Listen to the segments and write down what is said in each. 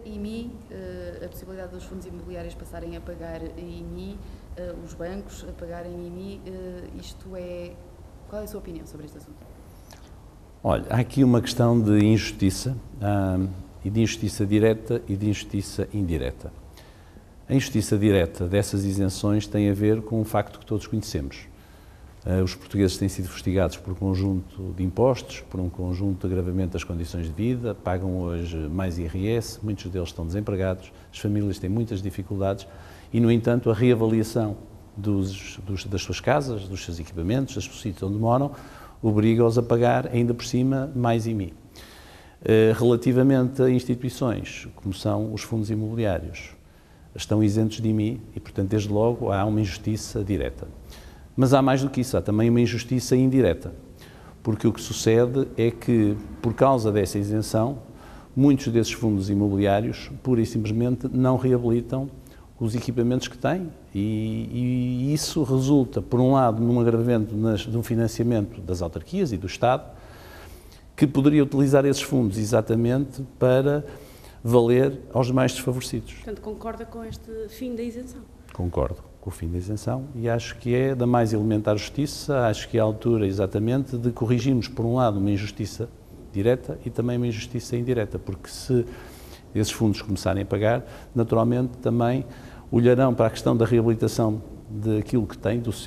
IMI, a possibilidade dos fundos imobiliários passarem a pagar IMI, os bancos a pagarem IMI, qual é a sua opinião sobre este assunto? Olha, há aqui uma questão de injustiça, e de injustiça direta e de injustiça indireta. A injustiça direta dessas isenções tem a ver com um facto que todos conhecemos. Os portugueses têm sido fustigados por um conjunto de impostos, por um conjunto de agravamento das condições de vida, pagam hoje mais IRS, muitos deles estão desempregados, as famílias têm muitas dificuldades e, no entanto, a reavaliação das suas casas, dos seus equipamentos, dos sítios onde moram, obriga-os a pagar, ainda por cima, mais IMI. Relativamente a instituições, como são os fundos imobiliários, estão isentos de IMI e, portanto, desde logo, há uma injustiça direta. Mas há mais do que isso, há também uma injustiça indireta, porque o que sucede é que, por causa dessa isenção, muitos desses fundos imobiliários, pura e simplesmente, não reabilitam os equipamentos que têm e isso resulta, por um lado, num agravamento no financiamento das autarquias e do Estado, que poderia utilizar esses fundos exatamente para valer aos mais desfavorecidos. Portanto, concorda com este fim da isenção? Concordo com o fim da isenção e acho que é da mais elementar justiça, acho que é a altura exatamente de corrigirmos, por um lado, uma injustiça direta e também uma injustiça indireta, porque se esses fundos começarem a pagar, naturalmente também olharão para a questão da reabilitação daquilo que têm, dos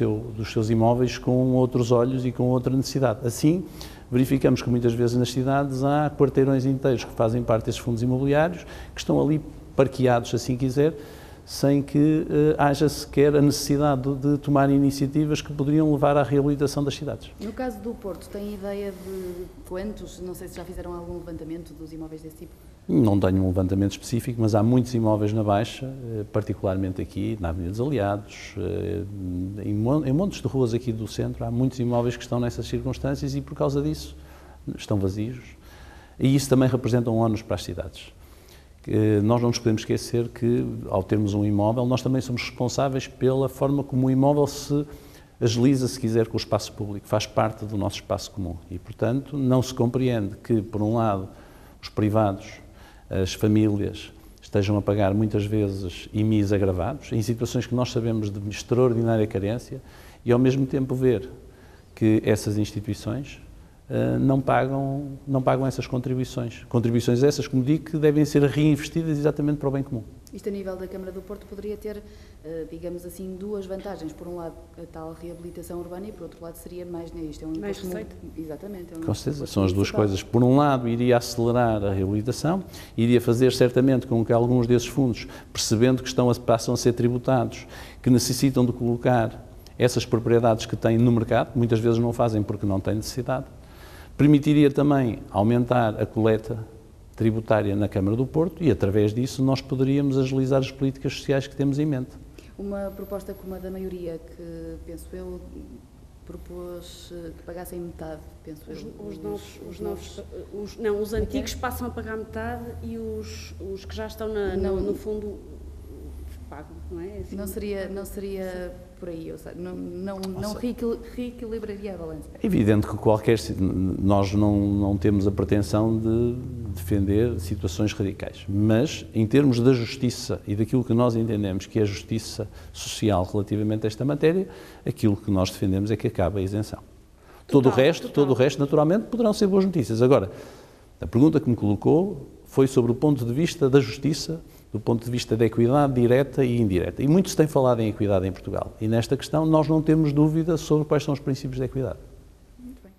seus imóveis, com outros olhos e com outra necessidade. Assim, verificamos que muitas vezes nas cidades há quarteirões inteiros que fazem parte desses fundos imobiliários, que estão ali parqueados, assim quiser, sem que haja sequer a necessidade de tomar iniciativas que poderiam levar à reabilitação das cidades. No caso do Porto, tem ideia de quantos, não sei se já fizeram algum levantamento dos imóveis desse tipo? Não tenho um levantamento específico, mas há muitos imóveis na Baixa, particularmente aqui, na Avenida dos Aliados, em montes de ruas aqui do centro, há muitos imóveis que estão nessas circunstâncias e, por causa disso, estão vazios. E isso também representa um ónus para as cidades. Nós não nos podemos esquecer que, ao termos um imóvel, nós também somos responsáveis pela forma como o imóvel se agiliza, se quiser, com o espaço público, faz parte do nosso espaço comum. E, portanto, não se compreende que, por um lado, os privados, as famílias, estejam a pagar muitas vezes IMIs agravados, em situações que nós sabemos de extraordinária carência, e ao mesmo tempo ver que essas instituições não pagam essas contribuições. Contribuições essas, como digo, que devem ser reinvestidas exatamente para o bem comum. Isto a nível da Câmara do Porto poderia ter, digamos assim, duas vantagens. Por um lado, a tal reabilitação urbana e, por outro lado, seria mais isto. É um mais imposto receita. Exatamente. Com certeza, são as duas coisas. Por um lado, iria acelerar a reabilitação, iria fazer certamente com que alguns desses fundos, percebendo que passam a ser tributados, que necessitam de colocar essas propriedades que têm no mercado, muitas vezes não o fazem porque não têm necessidade, permitiria também aumentar a coleta tributária na Câmara do Porto e, através disso, nós poderíamos agilizar as políticas sociais que temos em mente. Uma proposta como a da maioria, que, penso eu, propôs que pagassem metade, penso eu. Os antigos passam a pagar metade e os que já estão no fundo pagam, não é? Assim, não seria por aí, ou seja, não reequilibraria a balança. É evidente que nós não temos a pretensão de defender situações radicais, mas em termos da justiça e daquilo que nós entendemos que é a justiça social relativamente a esta matéria, aquilo que nós defendemos é que acabe a isenção. Todo o resto, naturalmente, poderão ser boas notícias. Agora, a pergunta que me colocou foi sobre o ponto de vista da justiça, do ponto de vista da equidade direta e indireta. E muito se tem falado em equidade em Portugal. E nesta questão nós não temos dúvida sobre quais são os princípios da equidade. Muito bem.